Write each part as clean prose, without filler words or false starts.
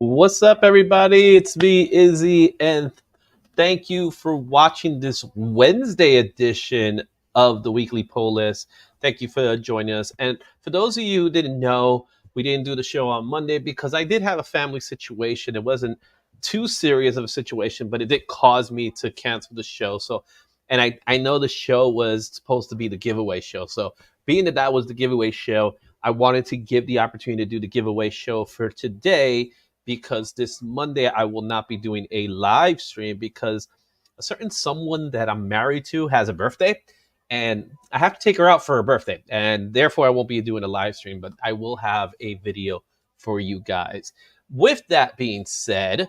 What's up, everybody? It's me, Izzy, and thank you for watching this Wednesday edition of the Weekly Poll List. Thank you for joining us. And for those of you who didn't know, we didn't do the show on Monday because I did have a family situation. It wasn't too serious of a situation, but it did cause me to cancel the show. And I know the show was supposed to be the giveaway show. So being that was the giveaway show, I wanted to give the opportunity to do the giveaway show for today because this Monday I will not be doing a live stream because a certain someone that I'm married to has a birthday and I have to take her out for her birthday, and therefore I won't be doing a live stream, but I will have a video for you guys. With that being said,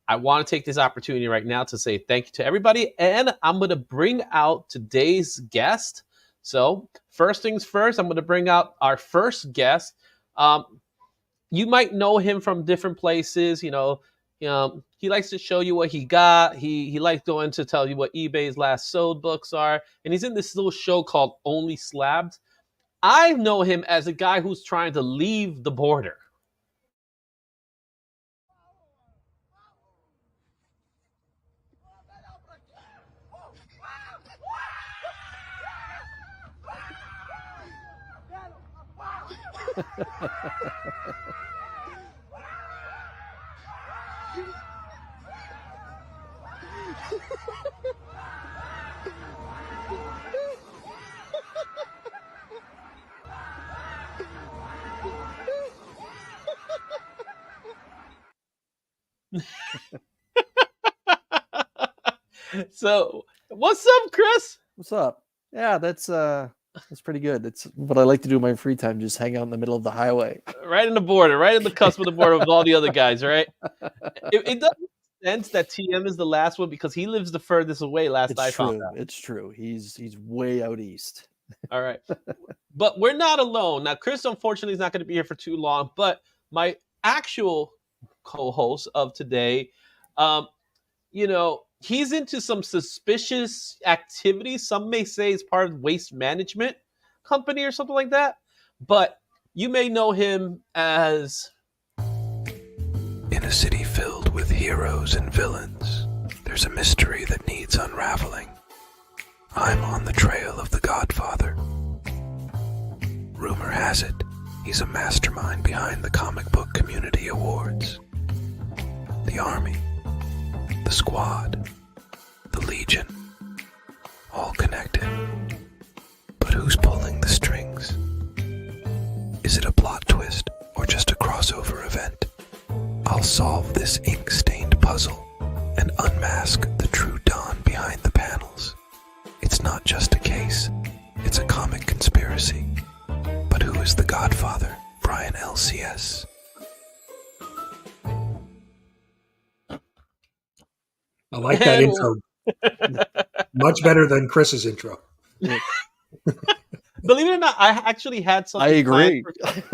I want to take this opportunity right now to say thank you to everybody, and I'm going to bring out today's guest. So first things first, I'm going to bring out our first guest. You might know him from different places. He likes to show you what he got. He likes going to tell you what eBay's last sold books are. And he's in this little show called Only Slabs. I know him as a guy who's trying to leave the border. So, what's up, Chris? What's up? Yeah, that's pretty good. That's what I like to do in my free time, just hang out in the middle of the highway. Right in the border, right in the cusp of the border with all the other guys, right? It doesn't make sense that TM is the last one because he lives the furthest away I found out. It's true. He's way out east. All right. But we're not alone. Now, Chris, unfortunately, is not going to be here for too long, but my actual co-host of today, he's into some suspicious activities. Some may say it's part of waste management company or something like that. But you may know him as... In a city filled with heroes and villains, there's a mystery that needs unraveling. I'm on the trail of the Godfather. Rumor has it, he's a mastermind behind the comic book community awards. The Army, the Squad, the Legion, all connected. But who's pulling the strings? Is it a plot twist or just a crossover event? I'll solve this ink-stained puzzle and unmask the true Don behind the panels. It's not just a case, it's a comic conspiracy. But who is the Godfather, Brian LCS? I like that intro. Much better than Chris's intro. Believe it or not, I actually had something. I agree.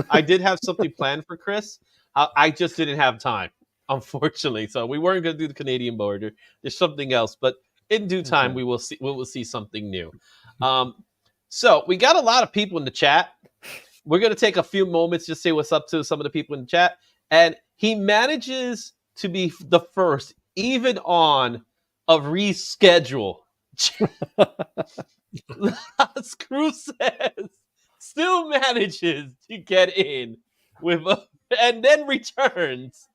I did have something planned for Chris. I just didn't have time, unfortunately. So we weren't going to do the Canadian border. There's something else, but in due time, we will see something new. So we got a lot of people in the chat. We're going to take a few moments to say what's up to some of the people in the chat. And he manages to be the first, even on a reschedule. Screw says still manages to get in with and then returns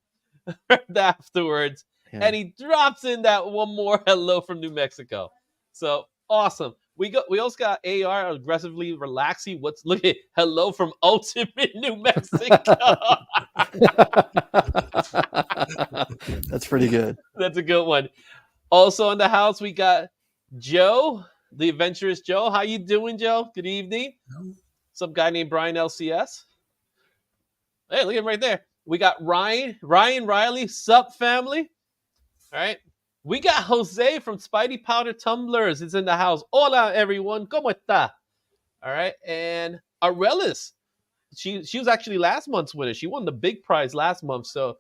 afterwards. Yeah. And he drops in that one more hello from New Mexico. So awesome. We also got AR aggressively relaxing. Look at hello from Ultimate New Mexico. That's pretty good. That's a good one. Also in the house, we got Joe, the adventurous Joe. How you doing, Joe? Good evening. Some guy named Brian LCS. Hey, look at him right there. We got Ryan Riley, sup family. All right. We got Jose from Spidey Powder Tumblers. It's in the house. Hola, everyone. ¿Cómo está? All right. And Arelis. She was actually last month's winner. She won the big prize last month. So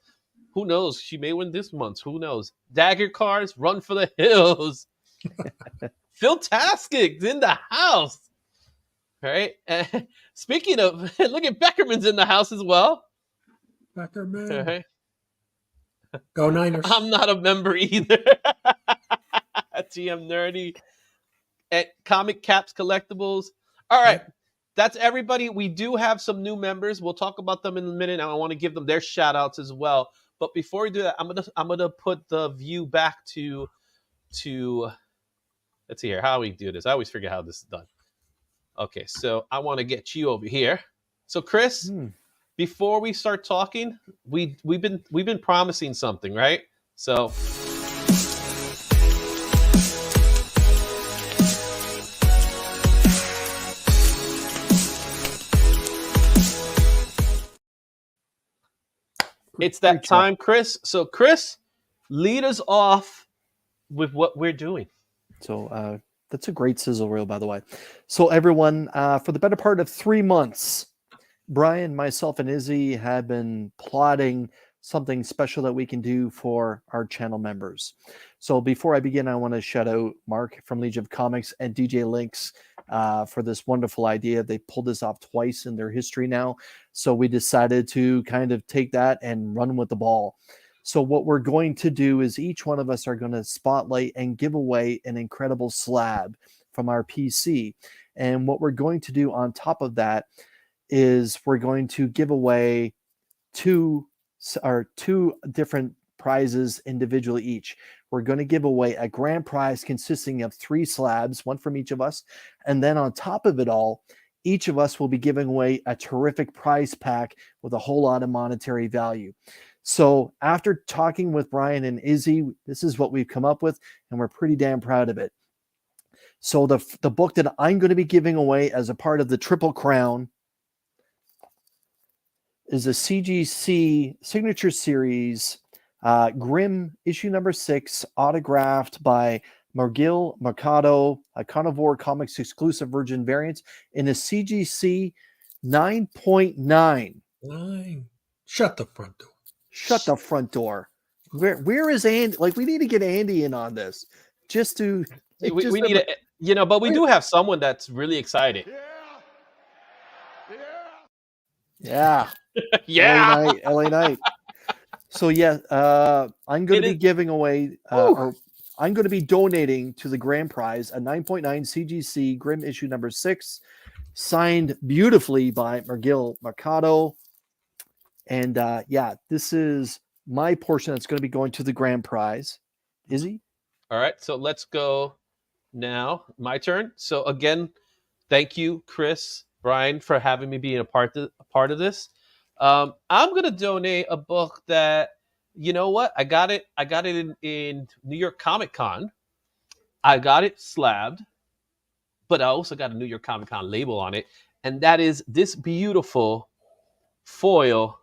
who knows? She may win this month. Who knows? Dagger Cars, Run for the Hills. Phil Taskig's in the house. All right. And speaking of, look at Beckerman's in the house as well. Beckerman. All right. Go Niners. I'm not a member either. TM Nerdy at Comic Caps Collectibles. All right. That's everybody. We do have some new members. We'll talk about them in a minute. And I want to give them their shout outs as well. But before we do that, I'm gonna put the view back to let's see here. How we do this? I always forget how this is done. Okay, so I want to get you over here. So Chris, before we start talking, we've been promising something, right? So it's that time, Chris. So Chris, lead us off with what we're doing. So that's a great sizzle reel, by the way. So everyone, for the better part of 3 months, Brian, myself, and Izzy have been plotting something special that we can do for our channel members. So before I begin, I want to shout out Mark from Legion of Comics and DJ Links for this wonderful idea. They pulled this off twice in their history now. So we decided to kind of take that and run with the ball. So what we're going to do is each one of us are going to spotlight and give away an incredible slab from our PC. And what we're going to do on top of that is we're going to give away two different prizes individually each. We're going to give away a grand prize consisting of 3 slabs, one from each of us. And then on top of it all, each of us will be giving away a terrific prize pack with a whole lot of monetary value. So after talking with Brian and Izzy, this is what we've come up with, and we're pretty damn proud of it. So the book that I'm going to be giving away as a part of the Triple Crown is a CGC Signature Series Grimm issue number 6, autographed by McGill Mercado, a Carnivore Comics exclusive virgin variant in a CGC 9.9. 9. Shut the front door. Shut the front door. Where is Andy? Like, we need to get Andy in on this just to. We need a, but we do have someone that's really excited. Yeah. Yeah. LA Knight. So yeah, I'm going to be giving away, or I'm going to be donating to the grand prize a 9.9 CGC Grimm issue number 6, signed beautifully by McGill Mercado. And yeah, this is my portion that's going to be going to the grand prize. Izzy? All right, so let's go now. My turn. So again, thank you, Chris, Brian, for having me being a part of this. I'm going to donate a book that, you know what? I got it in New York Comic Con. I got it slabbed, but I also got a New York Comic Con label on it. And that is this beautiful foil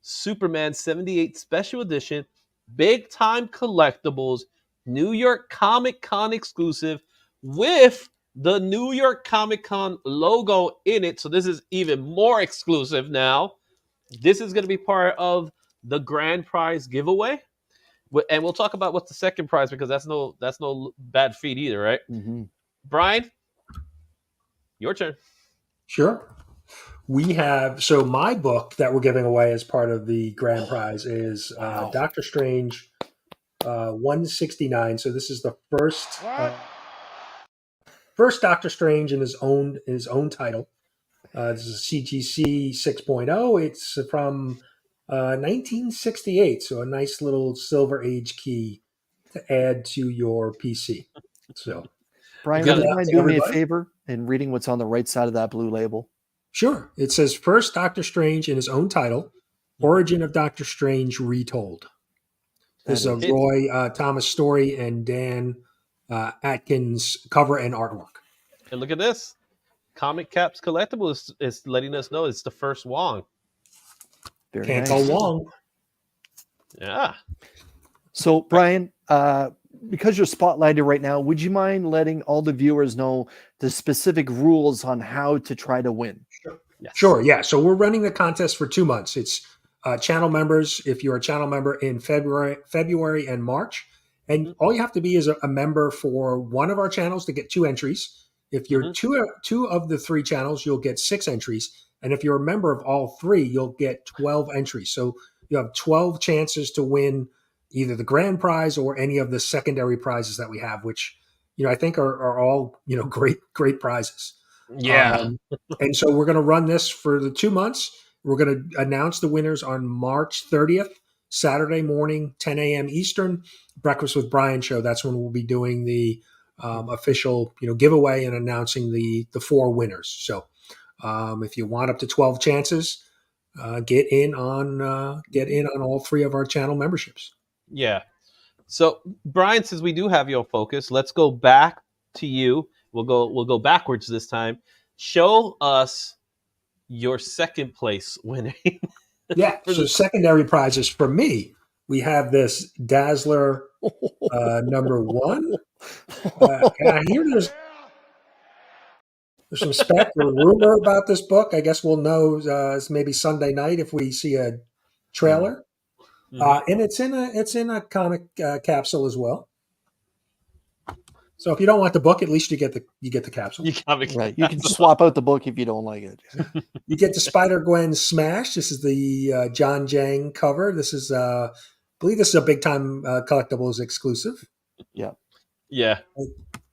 Superman 78 Special Edition, big time collectibles, New York Comic Con exclusive with the New York Comic Con logo in it. So this is even more exclusive now. This is going to be part of the grand prize giveaway. And we'll talk about what's the second prize, because that's no bad feat either, right? Mm-hmm. Brian, your turn. Sure. We have, so my book that we're giving away as part of the grand prize is Doctor Strange 169. So this is the first Doctor Strange in his own title. This is CGC 6.0. It's from 1968. So a nice little Silver Age key to add to your PC. So, Brian, would you mind doing me a favor and reading what's on the right side of that blue label? Sure. It says first Doctor Strange in his own title, Origin of Doctor Strange Retold. There's a Roy Thomas story and Dan Atkins cover and artwork. And look at this. Comic Caps Collectible is letting us know it's the first Wong. Very Can't nice. go wrong. Yeah. So, Brian, because you're spotlighted right now, would you mind letting all the viewers know the specific rules on how to try to win? Sure. Yes. Sure. Yeah. So we're running the contest for 2 months. It's channel members. If you're a channel member in February and March, and all you have to be is a member for one of our channels to get 2 entries. If you're two of the 3 channels, you'll get 6 entries. And if you're a member of all 3, you'll get 12 entries. So you have 12 chances to win either the grand prize or any of the secondary prizes that we have, which, I think are all, great prizes. Yeah. And so we're going to run this for the 2 months. We're going to announce the winners on March 30th, Saturday morning, 10 a.m. Eastern, Breakfast with Brian show. That's when we'll be doing the official, giveaway and announcing the 4 winners. So if you want up to 12 chances, get in on all 3 of our channel memberships. Yeah. So, Brian, since we do have your focus, let's go back to you. We'll go backwards this time. Show us your second place winning. Yeah. So secondary prizes for me, we have this Dazzler number 1. And I hear there's some spec or rumor about this book. I guess we'll know maybe Sunday night if we see a trailer. And it's in a comic capsule as well. So if you don't want the book, at least you get the capsule. Right. You can swap out the book if you don't like it. You get the Spider-Gwen Smash. This is the John Jang cover. This is I believe this is a big time collectibles exclusive. Yeah. Yeah.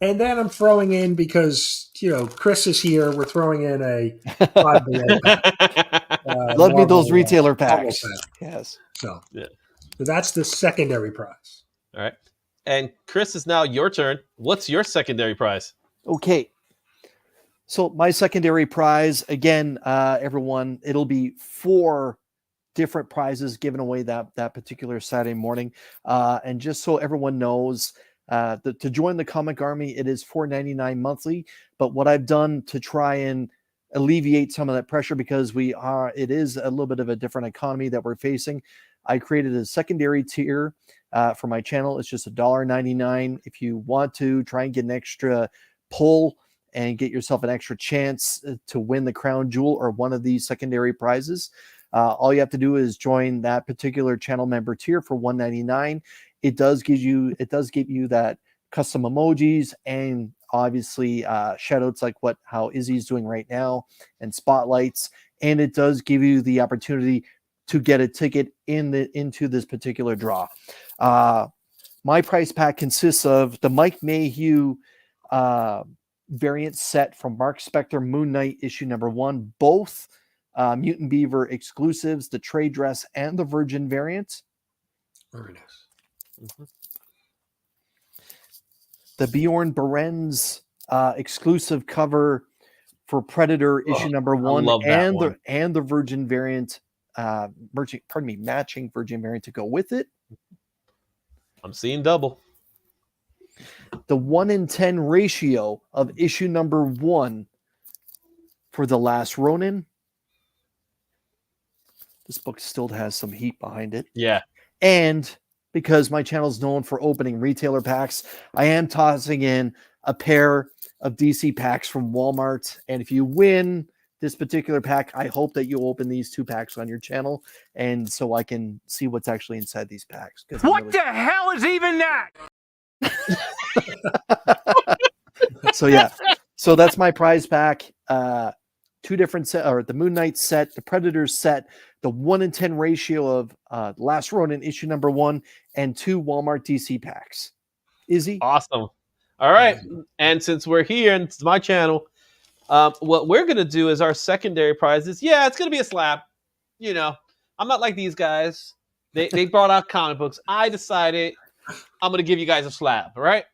And then I'm throwing in, because Chris is here, we're throwing in a Five Below pack. Love me those retailer packs. Yes. So that's the secondary prize. All right. And Chris, is now your turn. What's your secondary prize? Okay. So my secondary prize, again, everyone, it'll be 4 different prizes given away that particular Saturday morning. And just so everyone knows, to join the Comic Army, it is $4.99 monthly. But what I've done to try and alleviate some of that pressure, because it is a little bit of a different economy that we're facing, I created a secondary tier for my channel. It's just $1.99. If you want to try and get an extra pull and get yourself an extra chance to win the crown jewel or one of these secondary prizes, all you have to do is join that particular channel member tier for $1.99. It does give you that custom emojis and obviously shout outs like how Izzy's doing right now, and spotlights. And it does give you the opportunity to get a ticket into this particular draw. My prize pack consists of the Mike Mayhew variant set from Mark Spector Moon Knight issue number 1, both Mutant Beaver exclusives, the trade dress and the Virgin variant. Very nice. The Bjorn Berens exclusive cover for Predator issue number 1, and the Virgin variant, matching Virgin variant to go with it. I'm seeing double. The 1-in-10 ratio of issue number 1 for The Last Ronin. This book still has some heat behind it. Yeah. And because my channel is known for opening retailer packs, I am tossing in a pair of DC packs from Walmart. And if you win this particular pack, I hope that you open these 2 packs on your channel, and so I can see what's actually inside these packs. What the hell is even that? So yeah, so that's my prize pack. 2 different set, or the Moon Knight set, the Predators set, the 1-in-10 ratio of Last Ronin issue number 1, and 2 Walmart DC packs. Izzy? Awesome. All right. And since we're here and it's my channel, what we're going to do is our secondary prizes. Yeah, it's going to be a slab. I'm not like these guys. They brought out comic books. I decided I'm going to give you guys a slab, right?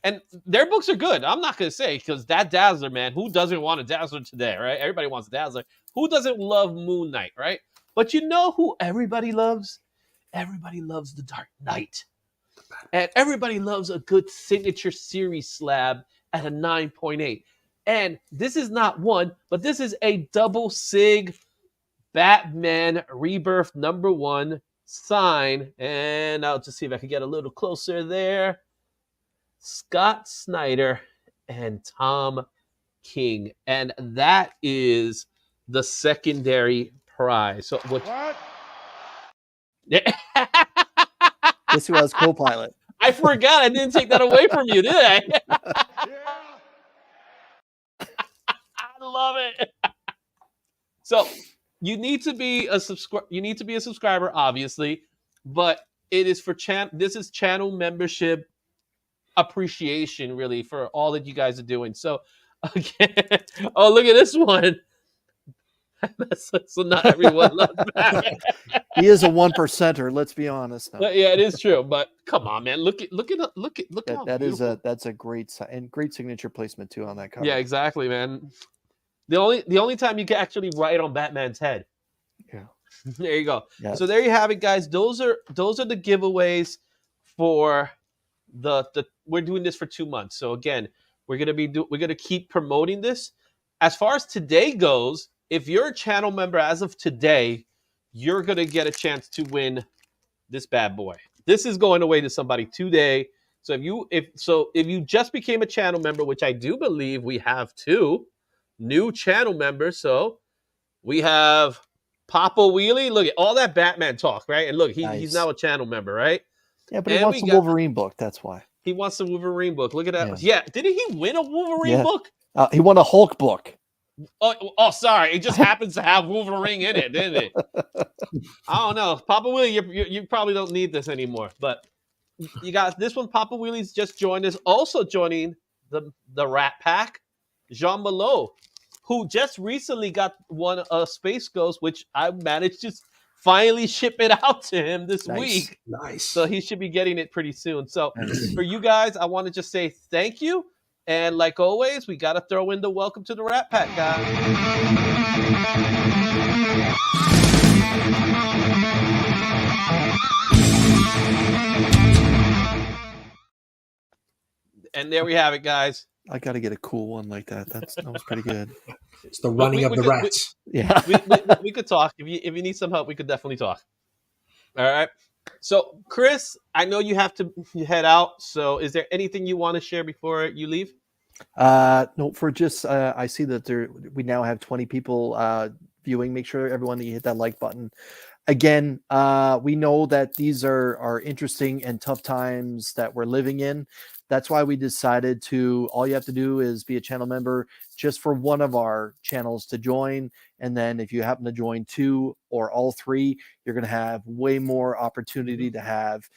And their books are good. I'm not going to say, because that Dazzler, man, who doesn't want a Dazzler today, right? Everybody wants a Dazzler. Who doesn't love Moon Knight, right? But you know who everybody loves? Everybody loves The Dark Knight. And everybody loves a good signature series slab at a 9.8. And this is not one, but this is a double sig Batman Rebirth number 1 sign. And I'll just see if I can get a little closer there. Scott Snyder and Tom King. And that is the secondary prize. So what? Yeah. Guess who has co-pilot? I forgot. I didn't take that away from you, did I? I love it. So you need to be a subscriber, obviously, but it is for this is channel membership appreciation, really, for all that you guys are doing. So again, oh, look at this one. So not everyone loves that. He is a 1%er. Let's be honest. No. Yeah, it is true. But come on, man, look how beautiful. That's a great signature placement too on that cover. Yeah, exactly, man. The only time you can actually write on Batman's head. Yeah. There you go. Yeah. So there you have it, guys. Those are the giveaways for the we're doing this for 2 months. So again, we're gonna keep promoting this. As far as today goes, if you're a channel member as of today, you're gonna get a chance to win this bad boy. This is going away to somebody today. So if you just became a channel member, which I do believe we have 2 new channel members. So we have Papa Wheelie. Look at all that Batman talk, right? And look, he's now a channel member, right? Yeah, but he wants the Wolverine book. That's why. He wants the Wolverine book. Look at that. Yeah. Didn't he win a Wolverine book? He won a Hulk book. Oh, sorry. It just happens to have Wolverine in it, didn't it? I don't know. Papa Wheelie, you probably don't need this anymore. But you got this one. Papa Wheelie's just joined us. Also joining the Rat Pack, Jean Malot, who just recently got one Space Ghost, which I managed to finally ship it out to him this week. Nice. So he should be getting it pretty soon. So for you guys, I want to just say thank you. And like always, we got to throw in the welcome to the Rat Pack, guys. And there we have it, guys. I got to get a cool one like that. That was pretty good. It's the running of the rats. Yeah. we could talk. If you need some help, we could definitely talk. All right. So, Chris, I know you have to head out. So is there anything you want to share before you leave? No, for just I see that we now have 20 people viewing. Make sure everyone that you hit that like button. Again, we know that these are interesting and tough times that we're living in. That's why we decided all you have to do is be a channel member just for one of our channels to join. And then if you happen to join 2 or all 3, you're going to have way more opportunity to have,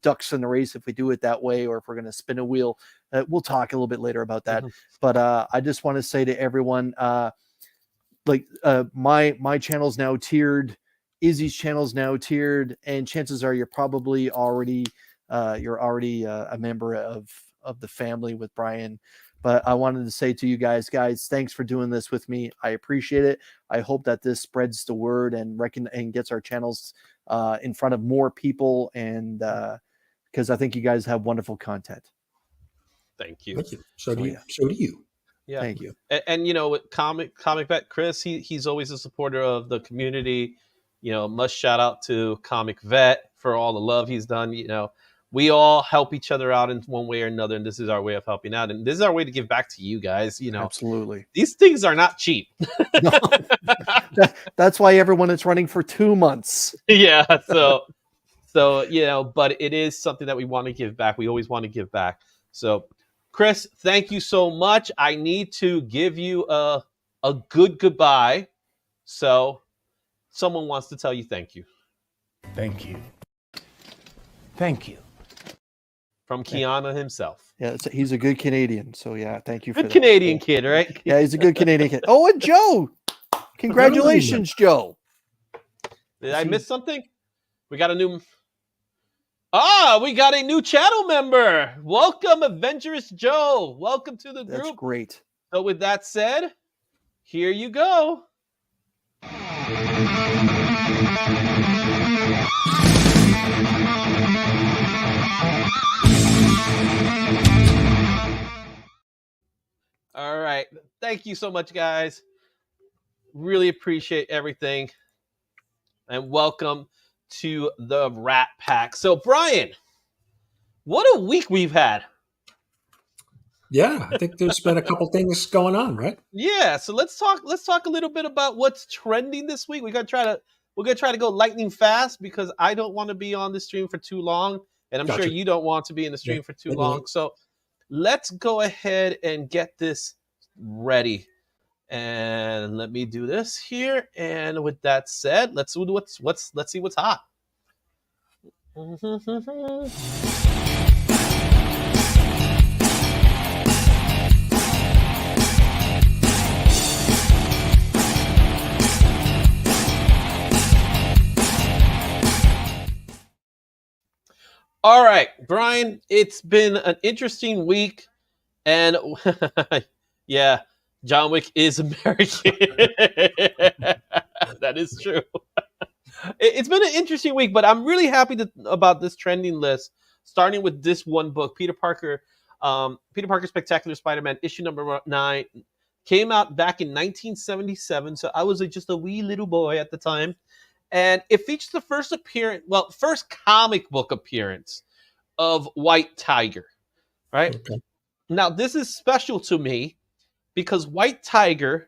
ducks in the race if we do it that way, or if we're going to spin a wheel. We'll talk a little bit later about that. But I just want to say to everyone, my channel's now tiered, Izzy's channel's now tiered, and chances are you're probably already a member of the family with Brian. But I wanted to say to you guys, thanks for doing this with me. I appreciate it. I hope that this spreads the word and gets our channels in front of more people, and because I think you guys have wonderful content. Thank you. Thank you. So do you. Yeah. Thank you. And with comic vet Chris, he's always a supporter of the community. Must shout out to Comic Vet for all the love he's done. We all help each other out in one way or another, and this is our way of helping out, and this is our way to give back to you guys. Absolutely, these things are not cheap. No. That's why everyone is running for 2 months. Yeah, so but it is something that we want to give back. We always want to give back. So, Chris, thank you so much. I need to give you a good goodbye. So, someone wants to tell you thank you. Thank you. Thank you. From Kiana himself. Yeah, he's a good Canadian. So yeah, thank you for good Canadian kid, right? Yeah, he's a good Canadian kid. Oh, and Joe. Congratulations, Joe. Did I miss something? We got a new channel member. Welcome, Adventurous Joe. Welcome to the group. That's great. So with that said, here you go. All right. Thank you so much, guys. Really appreciate everything. And welcome to the Rat Pack. So, Brian, what a week we've had. Yeah, I think there's been a couple things going on, right? Yeah, so let's talk a little bit about what's trending this week. We're gonna try to go lightning fast because I don't want to be on the stream for too long, and I'm sure you don't want to be in the stream for too long. So let's go ahead and get this ready. And let me do this here. And with that said, let's see what's hot. All right, Brian, it's been an interesting week. And yeah, John Wick is American. That is true. It's been an interesting week, but I'm really happy about this trending list, starting with this one book, Peter Parker Spectacular Spider-Man, issue number 9. Came out back in 1977, so I was just a wee little boy at the time. And it features the first comic book appearance of White Tiger, right? Okay. Now, this is special to me because White Tiger,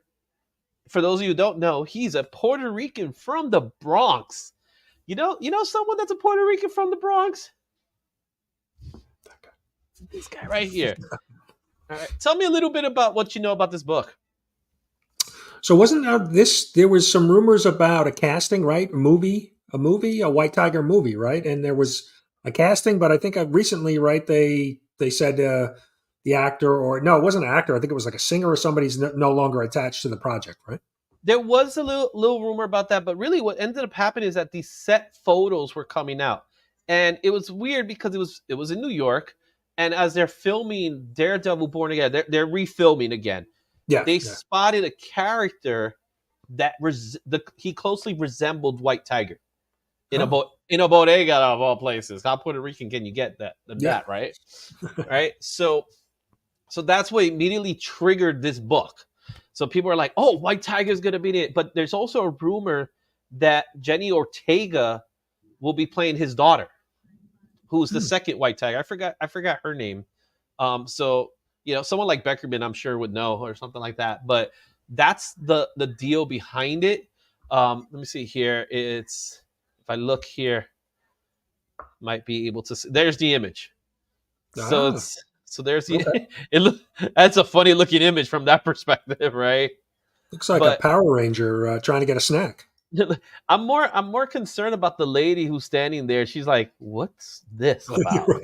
for those of you who don't know, he's a Puerto Rican from the Bronx. You know someone that's a Puerto Rican from the Bronx? This guy right here. All right. Tell me a little bit about what you know about this book. So wasn't there was some rumors about a casting, right? A White Tiger movie, right? And there was a casting, but I think recently, right, they said the actor, or no, it wasn't an actor. I think it was like a singer or somebody's no longer attached to the project, right? There was a little rumor about that, but really what ended up happening is that these set photos were coming out. And it was weird because it was in New York, and as they're filming Daredevil Born Again, they're refilming again. Yeah. They spotted a character that he closely resembled White Tiger in a bodega of all places. How Puerto Rican can you get that? That right? Right. So that's what immediately triggered this book. So people are like, "Oh, White Tiger is going to be in it," but there's also a rumor that Jenny Ortega will be playing his daughter, who's the second White Tiger. I forgot her name. So someone like Beckerman, I'm sure would know, or something like that. But that's the deal behind it. Let me see here. If I look here, might be able to see. There's the image. So there's the. That's a funny looking image from that perspective, right? Looks like a Power Ranger trying to get a snack. I'm more concerned about the lady who's standing there. She's like, "What's this about?"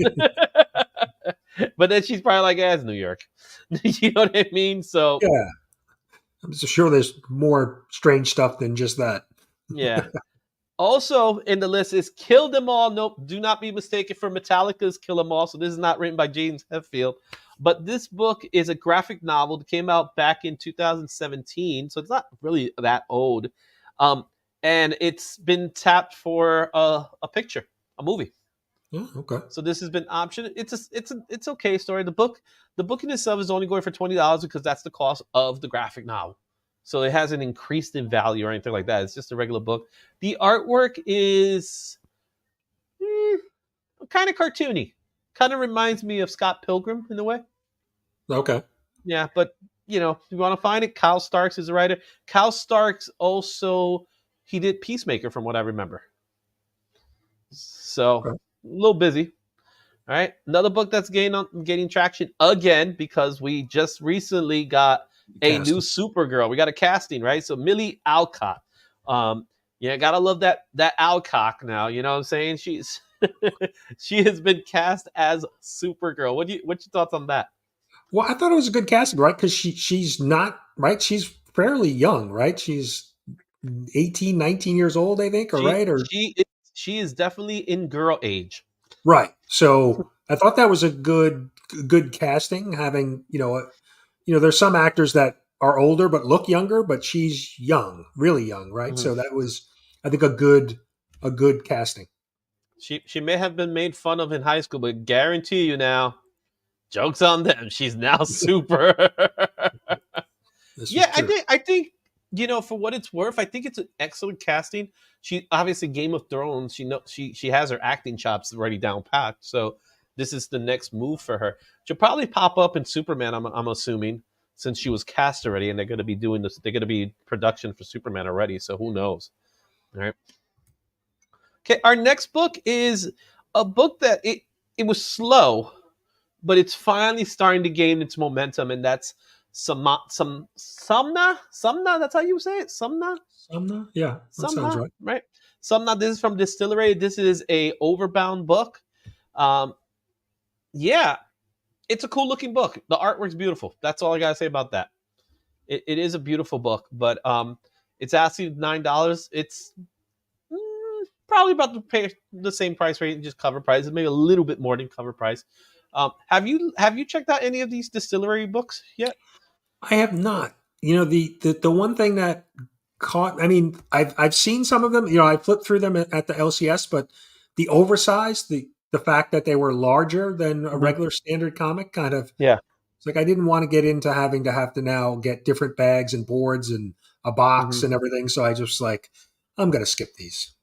But then she's probably like, "It's New York." You know what I mean? So yeah, I'm sure there's more strange stuff than just that. Yeah. Also in the list is Kill Them All. Nope, do not be mistaken for Metallica's Kill Them All. So this is not written by James Hetfield. But this book is a graphic novel that came out back in 2017. So it's not really that old. And it's been tapped for a picture, a movie. Oh, okay. So this has been optioned. It's okay story. The book in itself is only going for $20 because that's the cost of the graphic novel. So it hasn't increased in value or anything like that. It's just a regular book. The artwork is kind of cartoony. Kind of reminds me of Scott Pilgrim in a way. Okay. Yeah, but if you want to find it, Kyle Starks is the writer. Kyle Starks also, he did Peacemaker from what I remember. So a little busy. All right. Another book that's getting traction again because we just recently got a new Supergirl. We got a casting, right? So Millie Alcock. Gotta love that Alcock now. You know what I'm saying? She's she has been cast as Supergirl. What's your thoughts on that? Well, I thought it was a good casting, right? Because she's not, right? She's fairly young, right? She's 18, 19 years old, I think, right? Or she is definitely in girl age. Right. So I thought that was a good casting, having, there's some actors that are older but look younger, but she's young, really young, right? Mm-hmm. So that was, I think, a good casting. She may have been made fun of in high school, but guarantee you now, joke's on them. She's now super. Yeah, I think for what it's worth, I think it's an excellent casting. She obviously Game of Thrones. She has her acting chops already down packed. So this is the next move for her. She'll probably pop up in Superman. I'm assuming, since she was cast already, and they're going to be doing this. They're going to be production for Superman already. So who knows? All right. Okay, our next book is a book that it was slow, but it's finally starting to gain its momentum, and that's Sumna. That's how you say it. Sumna. Yeah, that sounds right. Right. Sumna. This is from Distillery. This is a overbound book. Yeah, it's a cool looking book. The artwork's beautiful. That's all I gotta say about that. It is a beautiful book, but it's asking $9. It's probably about to pay the same price rate, just cover price, maybe a little bit more than cover price. Have you checked out any of these Distillery books yet? I have not. You know, the one thing that caught. I mean, I've seen some of them. You know, I flipped through them at the LCS, but the oversized, the fact that they were larger than a regular standard comic, kind of. Yeah. It's like I didn't want to get into having to now get different bags and boards and a box and everything. So I just like, I'm going to skip these.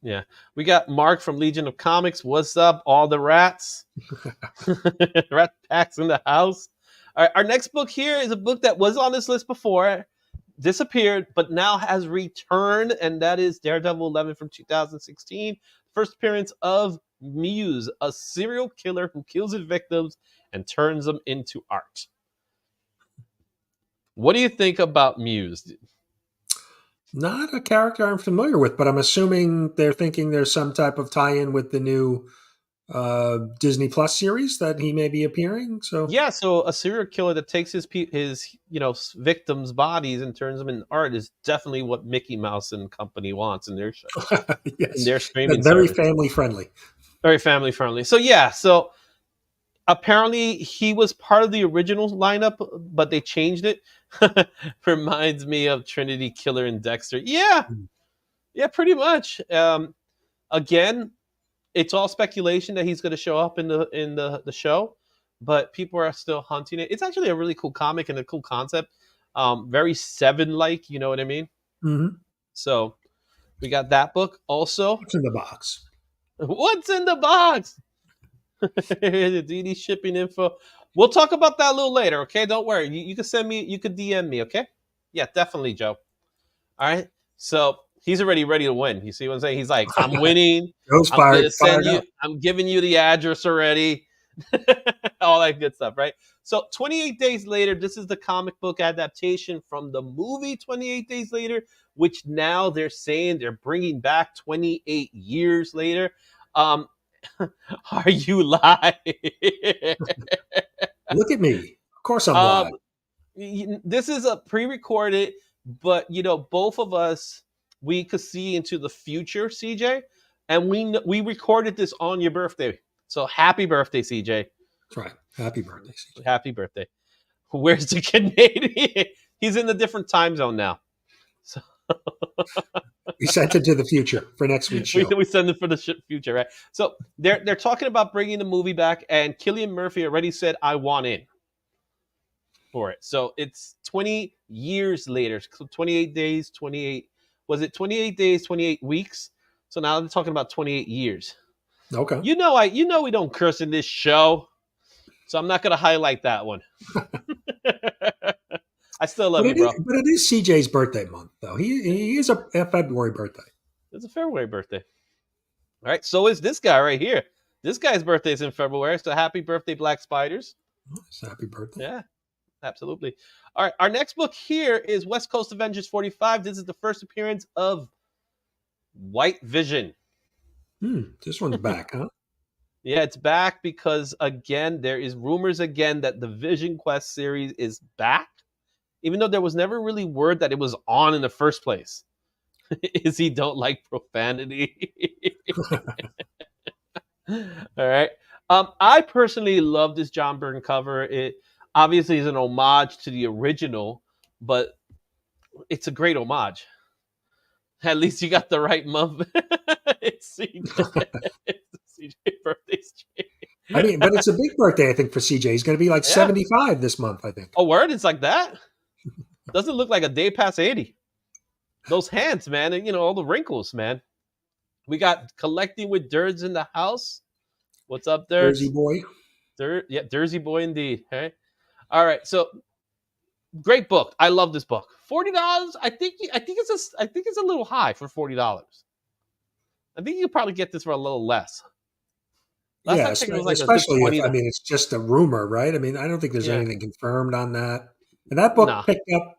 Yeah. We got Mark from Legion of Comics. What's up, all the rats? Rat packs in the house. All right, our next book here is a book that was on this list before, disappeared, but now has returned, and that is Daredevil 11 from 2016. First appearance of Muse, a serial killer who kills his victims and turns them into art. What do you think about Muse? Not a character I'm familiar with, but I'm assuming they're thinking there's some type of tie-in with the new Disney Plus series that he may be appearing. So yeah, so a serial killer that takes his victims' bodies and turns them into art is definitely what Mickey Mouse and company wants in their show. Yes. In their streaming very service. family friendly. Very family friendly. So yeah, so apparently he was part of the original lineup, but they changed it. Reminds me of Trinity Killer and Dexter. Yeah, pretty much. Again, it's all speculation that he's going to show up in the show, but people are still hunting it. It's actually a really cool comic and a cool concept. Very Seven-like, you know what I mean? Mm-hmm. So we got that book also. What's in the box? What's in the box? The DD shipping info. We'll talk about that a little later, okay? Don't worry. You can send me, you could DM me, okay? Yeah, definitely, Joe. All right. So he's already ready to win. You see what I'm saying? He's like, I'm winning. I'm giving you the address already. All that good stuff, right? So 28 days later, this is the comic book adaptation from the movie 28 Days Later, which now they're saying they're bringing back 28 years later. Are you lying? Look at me. Of course I'm lying. This is a pre-recorded, but both of us, we could see into the future, CJ, and we recorded this on your birthday. So happy birthday, CJ. That's right. Happy birthday, CJ. Happy birthday. Where's the Canadian? He's in a different time zone now. So we sent it to the future for next week's show. We send it for the future, right? So they're talking about bringing the movie back, and Cillian Murphy already said, "I want in." For it. So it's 20 years later. 28 days, 28. Was it 28 days, 28 weeks? So now they're talking about 28 years. Okay. We don't curse in this show. So I'm not going to highlight that one. I still love you, bro. But it is CJ's birthday month, though. He is a February birthday. It's a February birthday. All right. So is this guy right here. This guy's birthday is in February. So happy birthday, Black Spiders. Happy birthday. Yeah. Absolutely. All right. Our next book here is West Coast Avengers 45. This is the first appearance of White Vision. This one's back, huh? Yeah, it's back because, again, there is rumors again that the Vision Quest series is back, even though there was never really word that it was on in the first place. Izzy don't like profanity. All right. I personally love this John Byrne cover. It obviously is an homage to the original, but it's a great homage. At least you got the right month. It's CJ. It's CJ birthday stream. I mean, but it's a big birthday, I think, for CJ. He's going to be like 75 this month, I think. Oh, word? It's like that? Doesn't look like a day past 80. Those hands, man, and all the wrinkles, man. We got Collecting with Dirds in the house. What's up, Dirds? Jersey boy. Jersey boy indeed. Hey. All right, so great book. I love this book. $40. I think it's a little high for $40. I think you could probably get this for a little less. Especially if it's just a rumor, right? I mean, I don't think there's anything confirmed on that. And that No, book picked up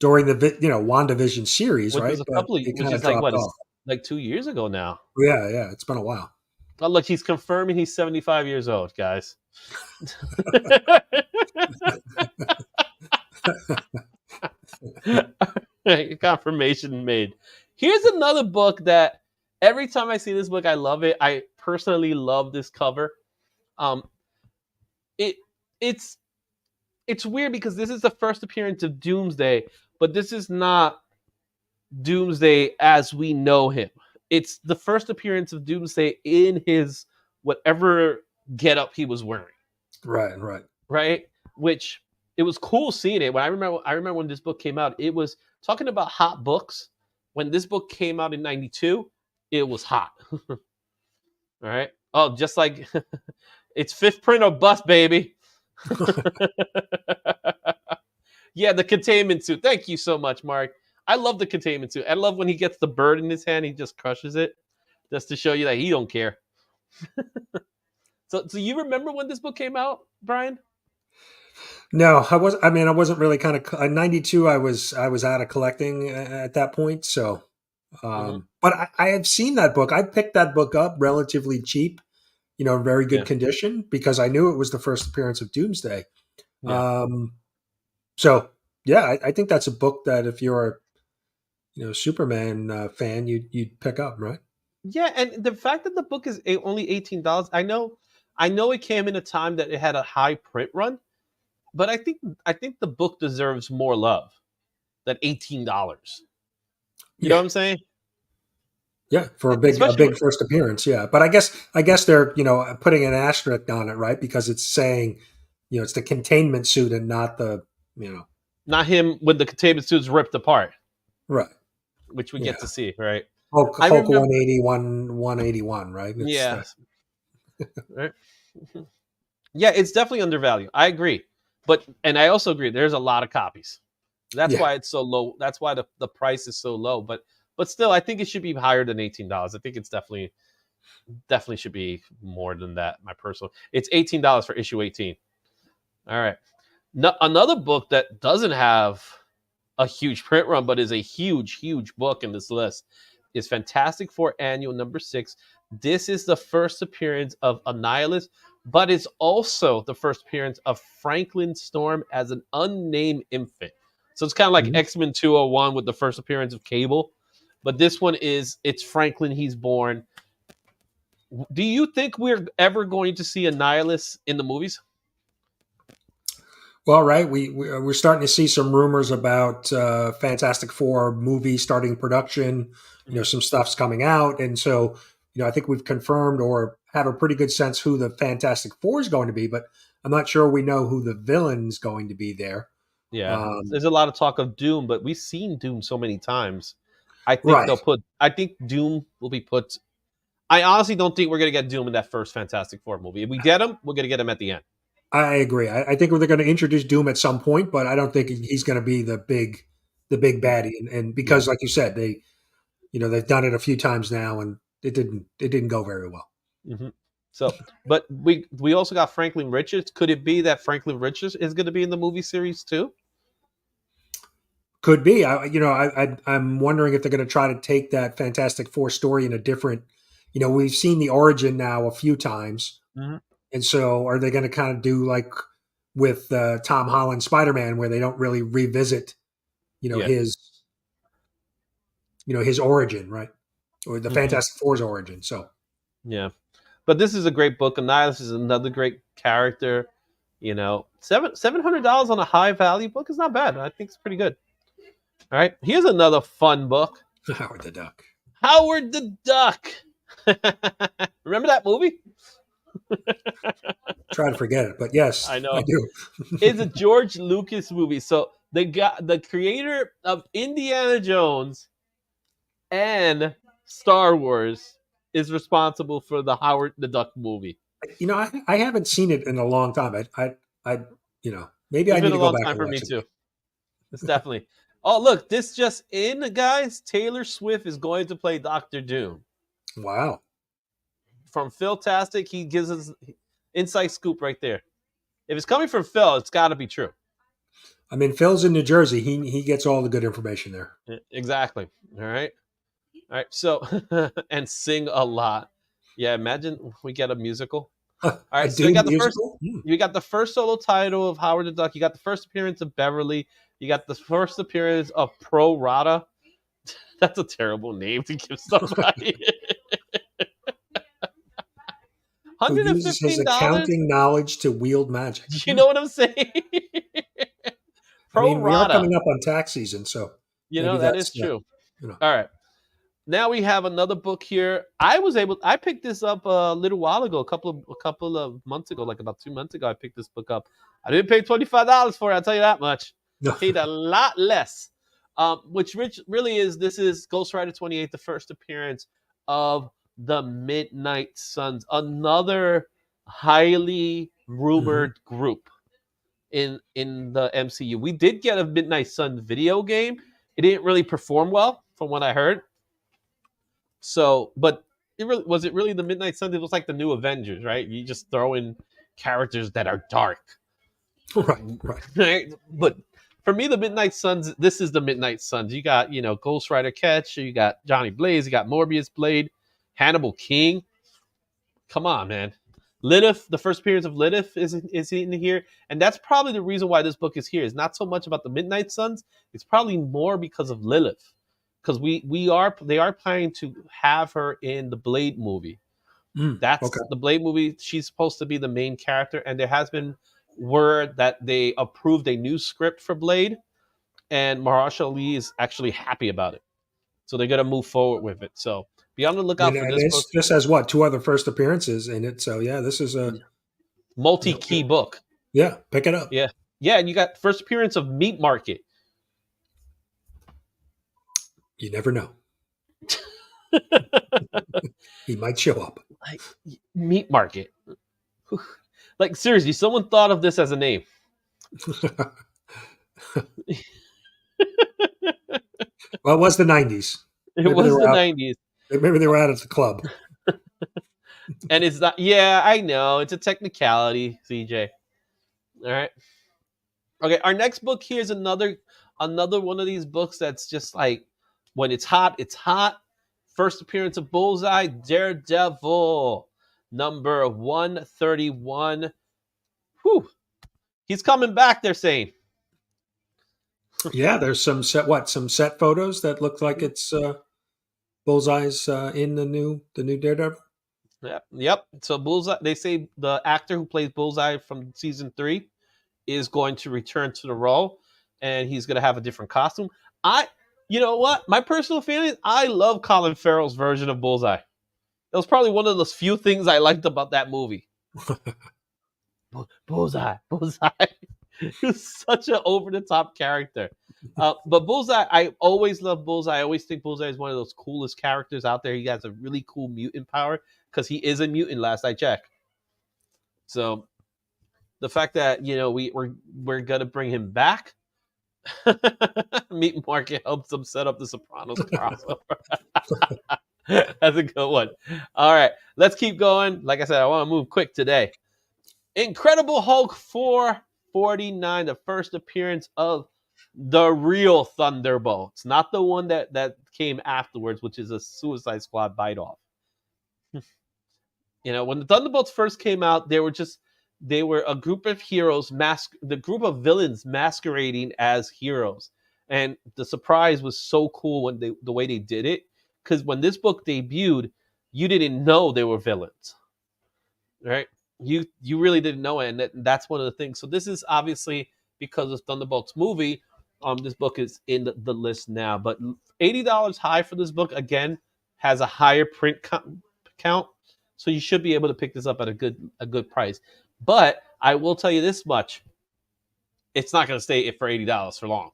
during the WandaVision series, which right? was But it which kind of is like dropped what is off. like 2 years ago now. Yeah, yeah, it's been a while. Oh, look, he's confirming he's 75 years old, guys. Confirmation made. Here's another book that every time I see this book, I love it. I personally love this cover. Um, it it's it's weird because this is the first appearance of Doomsday, but this is not Doomsday as we know him. It's the first appearance of Doomsday in his whatever getup he was wearing, Right, right. right? Which it was cool seeing it. When I remember when this book came out, it was talking about hot books. When this book came out in 92, it was hot. All right. Oh, just like it's fifth print or bust, baby. Yeah, the containment suit. Thank you so much, Mark. I love the containment suit. I love when he gets the bird in his hand, he just crushes it, just to show you that he don't care. So you remember when this book came out, Brian? No, I was. I mean, I wasn't really kind of. 92, I was out of collecting at that point. So, Mm-hmm. but I have seen that book. I picked that book up relatively cheap, very good Yeah. condition because I knew it was the first appearance of Doomsday. Yeah. So yeah, I think that's a book that if you're a Superman fan, you'd pick up, right? Yeah, and the fact that the book is only $18, I know it came in a time that it had a high print run, but I think the book deserves more love than $18. You know Yeah, what I'm saying? yeah, for a Especially big first appearance, yeah. But I guess they're putting an asterisk on it, right? Because it's saying it's the containment suit and not the not him with the containment suits ripped apart, right. which we Yeah, get to see, right? I Hulk remember, 181, right? It's yeah, right? Yeah, it's definitely undervalued. I agree, and I also agree. There's a lot of copies. That's yeah, why it's so low. That's why the price is so low. But still, I think it should be higher than $18. I think it's definitely should be more than that. My personal, it's $18 for issue 18. All right, another book that doesn't have a huge print run, but is a huge book in this list is Fantastic Four Annual #6. This is the first appearance of Annihilus, but it's also the first appearance of Franklin Storm as an unnamed infant. So it's kind of like mhm. X-Men 201 with the first appearance of Cable, but this one it's Franklin. He's born. Do you think we're ever going to see Annihilus in the movies? Well, right. We're starting to see some rumors about Fantastic Four movie starting production. Mhm. Some stuff's coming out, and so I think we've confirmed or have a pretty good sense who the Fantastic Four is going to be, but I'm not sure we know who the villain's going to be there. Yeah, Um, there's a lot of talk of Doom, but we've seen Doom so many times. right. I think Doom will be put. I honestly don't think we're gonna get Doom in that first Fantastic Four movie. If we get him, we're gonna get him at the end. I agree. I think they're going to introduce Doom at some point, but I don't think he's going to be the big baddie. And Yeah. because, like you said, they've done it a few times now, and it didn't go very well. hmm So, but we also got Franklin Richards. Could it be that Franklin Richards is going to be in the movie series too? Could be. I'm wondering if they're going to try to take that Fantastic Four story in a different. We've seen the origin now a few times, hmm and so are they going to kind of do like with Tom Holland Spider Man, where they don't really revisit, Yeah. his his origin, right, or the hmm Fantastic Four's origin. So Yeah. But this is a great book. Annihilus is another great character. $700 on a high value book is not bad. I think it's pretty good. All right. Here's another fun book. Howard the Duck. Howard the Duck. Remember that movie? Try to forget it, but yes, I I know. do. It's a George Lucas movie. So the creator of Indiana Jones and Star Wars is responsible for the Howard the Duck movie. I haven't seen it in a long time. I maybe It's I need been a to go long back time and for me watch it. too. It's definitely. Oh, look, this just in, guys. Taylor Swift is going to play Doctor Doom. Wow. From Phil Tastic, he gives us inside scoop right there. If it's coming from Phil, it's got to be true. I mean, Phil's in New Jersey. He gets all the good information there. Exactly. All right. All right. So, and sing a lot. Yeah. Imagine we get a musical. All A right. So you Dune got the first. musical? Hmm. You got the first solo title of Howard the Duck. You got the first appearance of Beverly. You got the first appearance of Pro Rata. That's a terrible name to give somebody. Who uses his $115? accounting knowledge to wield magic. You know what I'm saying? I Pro mean, we are Rata. coming up on tax season, so You maybe know, that that's is true. you know. All right. Now we have another book here. I picked this up a little while ago, a couple of months ago, like about 2 months ago. I picked this book up. I didn't pay $25 for it. I'll tell you that much. No. Paid a lot less. Which really is, this is Ghost Rider 28, the first appearance of the Midnight Suns, another highly rumored group in the MCU. We did get a Midnight Suns video game. It didn't really perform well, from what I heard. So, but was it really the Midnight Suns? It was like the new Avengers, right? You just throw in characters that are dark. Right. But for me, the Midnight Suns, this is the Midnight Suns. You got, Ghost Rider Ketch, you got Johnny Blaze, you got Morbius Blade, Hannibal King. Come on, man. Lilith, the first appearance of Lilith is in here. And that's probably the reason why this book is here. It's not so much about the Midnight Suns. It's probably more because of Lilith. Because they are planning to have her in the Blade movie. That's okay. the Blade movie. She's supposed to be the main character. And there has been word that they approved a new script for Blade. And Mahershala Ali is actually happy about it. So they're going to move forward with it. So be on the lookout for this book. This has what, 2 other first appearances in it. So yeah, this is a multi-key book. Yeah, pick it up. Yeah. Yeah, and you got first appearance of Meat Market. You never know. He might show up. Like, Meat Market. Like, seriously, someone thought of this as a name. Well, it was the 90s. It was the 90s. Maybe they were out at the club. And it's not, yeah, I know. It's a technicality, CJ. All right. Okay, our next book here is another one of these books that's just like, when it's hot, it's hot. First appearance of Bullseye, Daredevil, number 131. Whew. He's coming back, they're saying. Yeah, there's some set photos that look like it's Bullseye's in the new Daredevil. Yep. So Bullseye, they say the actor who plays Bullseye from season 3 is going to return to the role, and he's going to have a different costume. You know what? My personal feeling, I love Colin Farrell's version of Bullseye. It was probably one of those few things I liked about that movie. Bullseye. He was such an over-the-top character. But Bullseye, I always love Bullseye. I always think Bullseye is one of those coolest characters out there. He has a really cool mutant power because he is a mutant, last I checked. So the fact that, we're going to bring him back, Meat Market helps them set up the Sopranos crossover. That's a good one. All right, let's keep going. Like I said, I want to move quick today. Incredible Hulk 449, the first appearance of the real Thunderbolts, not the one that came afterwards, which is a Suicide Squad bite-off. When the Thunderbolts first came out, they were a group of heroes, the group of villains masquerading as heroes. And the surprise was so cool when the way they did it, because when this book debuted, you didn't know they were villains, right? You really didn't know it, and that's one of the things. So this is obviously because of Thunderbolts movie. This book is in the list now, but $80 high for this book. Again, has a higher print count, so you should be able to pick this up at a good price. But I will tell you this much: it's not going to stay for $80 for long.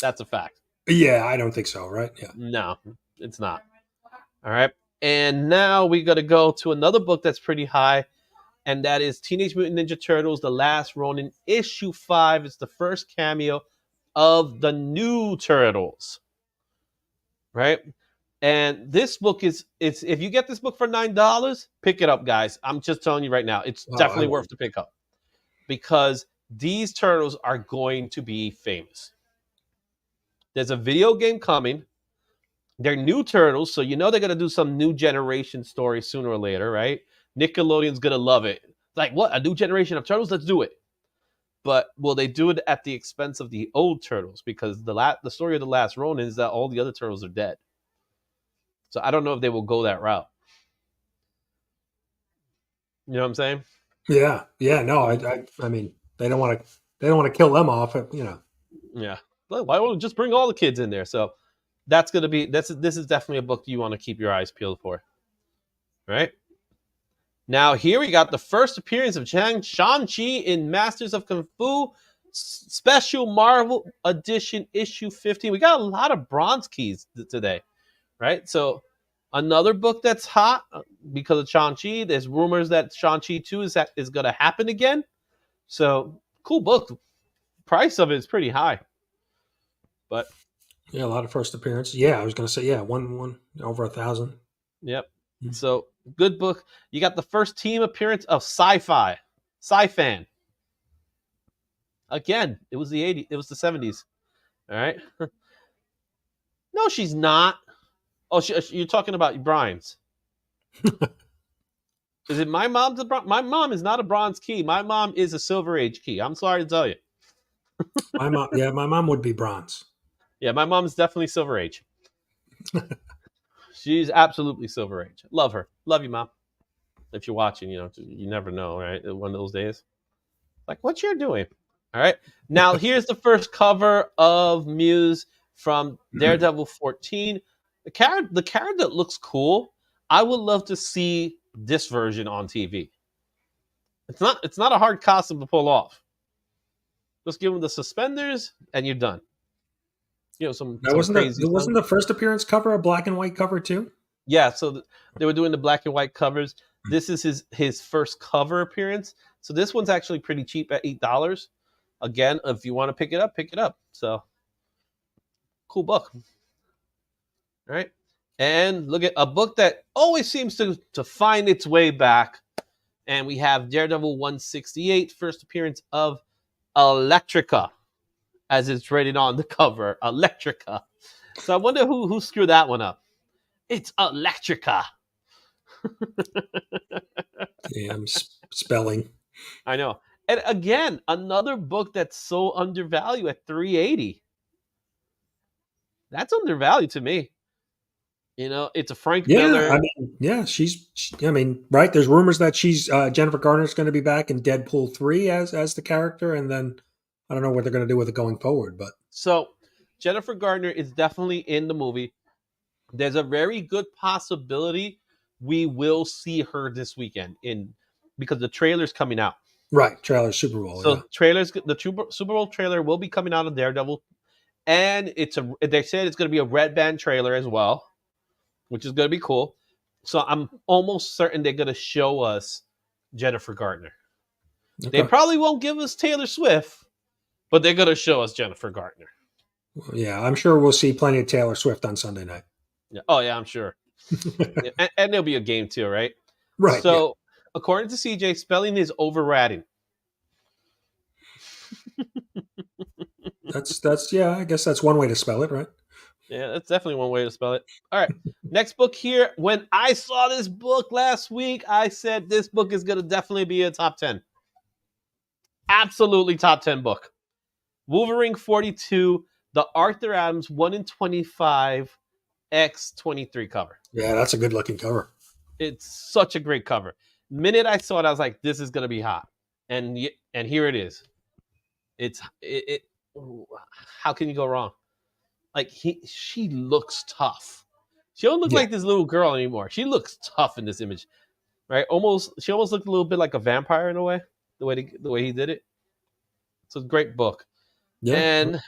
That's a fact. Yeah, I don't think so, right? Yeah. No, it's not. All right. And now we got to go to another book that's pretty high, and that is Teenage Mutant Ninja Turtles: The Last Ronin, issue 5. It's the first cameo of the new Turtles, right? And this book it's if you get this book for $9, pick it up, guys. I'm just telling you right now, it's definitely worth to pick up, because these turtles are going to be famous. There's a video game coming. They're new turtles, so you know they're going to do some new generation story sooner or later, right? Nickelodeon's going to love it. Like, what? A new generation of turtles? Let's do it. But will they do it at the expense of the old turtles? Because the story of The Last Ronin is that all the other turtles are dead. So I don't know if they will go that route. You know what I'm saying? Yeah. No, I mean, they don't want to kill them off. Yeah. Why don't we just bring all the kids in there? So that's going to be this is definitely a book you want to keep your eyes peeled for. Right? Now here we got the first appearance of Shang-Chi in Masters of Kung Fu Special Marvel Edition issue 15. We got a lot of bronze keys today, right? So another book that's hot because of Shang-Chi. There's rumors that Shang-Chi 2 is going to happen again. So cool book. Price of it is pretty high. But yeah, a lot of first appearances. Yeah, I was going to say, one over 1,000. Yep. So good book. You got the first team appearance of Sci-Fan. Again, it was the 80s. It was the 70s. All right. No, she's not. Oh, you're talking about Brian's. Is it my mom's my mom is not a bronze key. My mom is a Silver Age key. I'm sorry to tell you. My mom would be bronze. Yeah, my mom's definitely Silver Age. She's absolutely Silver Age. Love her. Love you, Mom. If you're watching, you never know, right? One of those days. Like, what you're doing. All right. Now, here's the first cover of Muse from Daredevil 14. The character looks cool. I would love to see this version on TV. It's not a hard costume to pull off. Just give them the suspenders and you're done. Wasn't the first appearance cover a black and white cover too? Yeah, so they were doing the black and white covers. This is his first cover appearance. So this one's actually pretty cheap at $8. Again, if you want to pick it up. So cool book. All right. And look at a book that always seems to find its way back. And we have Daredevil 168, first appearance of Electrica, as it's rated on the cover. Electrica. So I wonder who screwed that one up. It's Electrica. Damn spelling. I know. And again, another book that's so undervalued at $380. That's undervalued to me. It's a Frank Miller. Right. There's rumors that she's Jennifer Garner's going to be back in Deadpool 3 as the character, and then I don't know what they're going to do with it going forward. But so Jennifer Garner is definitely in the movie. There's a very good possibility we will see her this weekend because the trailer's coming out. Right, trailer Super Bowl. So the Super Bowl trailer will be coming out of Daredevil, and they said it's going to be a red band trailer as well, which is going to be cool. So I'm almost certain they're going to show us Jennifer Garner. Okay. They probably won't give us Taylor Swift, but they're going to show us Jennifer Garner. Yeah, I'm sure we'll see plenty of Taylor Swift on Sunday night. Yeah. Oh yeah, I'm sure. and there'll be a game too, right? Right. So according to CJ, spelling is overratting. That's I guess that's one way to spell it, right? Yeah, that's definitely one way to spell it. All right. Next book here. When I saw this book last week, I said this book is going to definitely be a top 10. Absolutely top 10 book. Wolverine 42, the Arthur Adams 1 in 25 X23 cover. Yeah, that's a good looking cover. It's such a great cover. The minute I saw it, I was like, this is going to be hot. And here it is. How can you go wrong? Like she looks tough. She don't look like this little girl anymore. She looks tough in this image, right? She almost looked a little bit like a vampire in a way, the way he did it. It's a great book. Yeah. And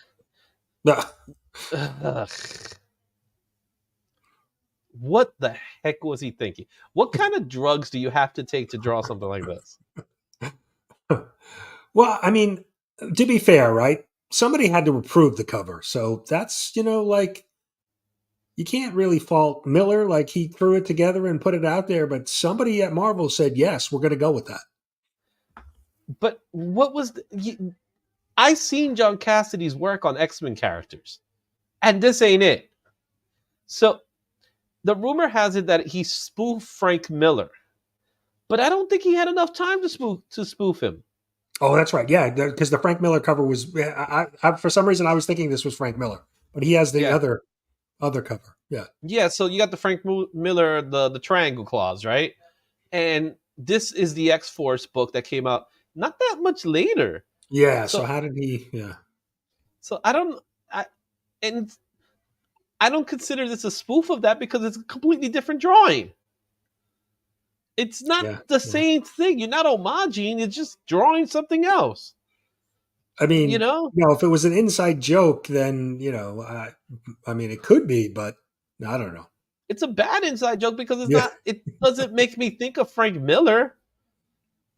what the heck was he thinking? What kind of drugs do you have to take to draw something like this? Well, I mean, to be fair, right? Somebody had to approve the cover. So that's, you can't really fault Miller. Like he threw it together and put it out there, but somebody at Marvel said, yes, we're going to go with that. But what was I seen John Cassidy's work on X-Men characters, and this ain't it. So the rumor has it that he spoofed Frank Miller, but I don't think he had enough time to spoof him. Oh, that's right. Yeah, because the Frank Miller cover was. For some reason, I was thinking this was Frank Miller, but he has the other cover. Yeah. Yeah. So you got the Frank Miller, the Triangle Claws, right? And this is the X-Force book that came out not that much later. Yeah. So how did he? Yeah. So I don't consider this a spoof of that because it's a completely different drawing. It's not the same thing. You're not homaging. It's just drawing something else. I mean, if it was an inside joke, then I mean, it could be, but I don't know. It's a bad inside joke because it's not. It doesn't make me think of Frank Miller.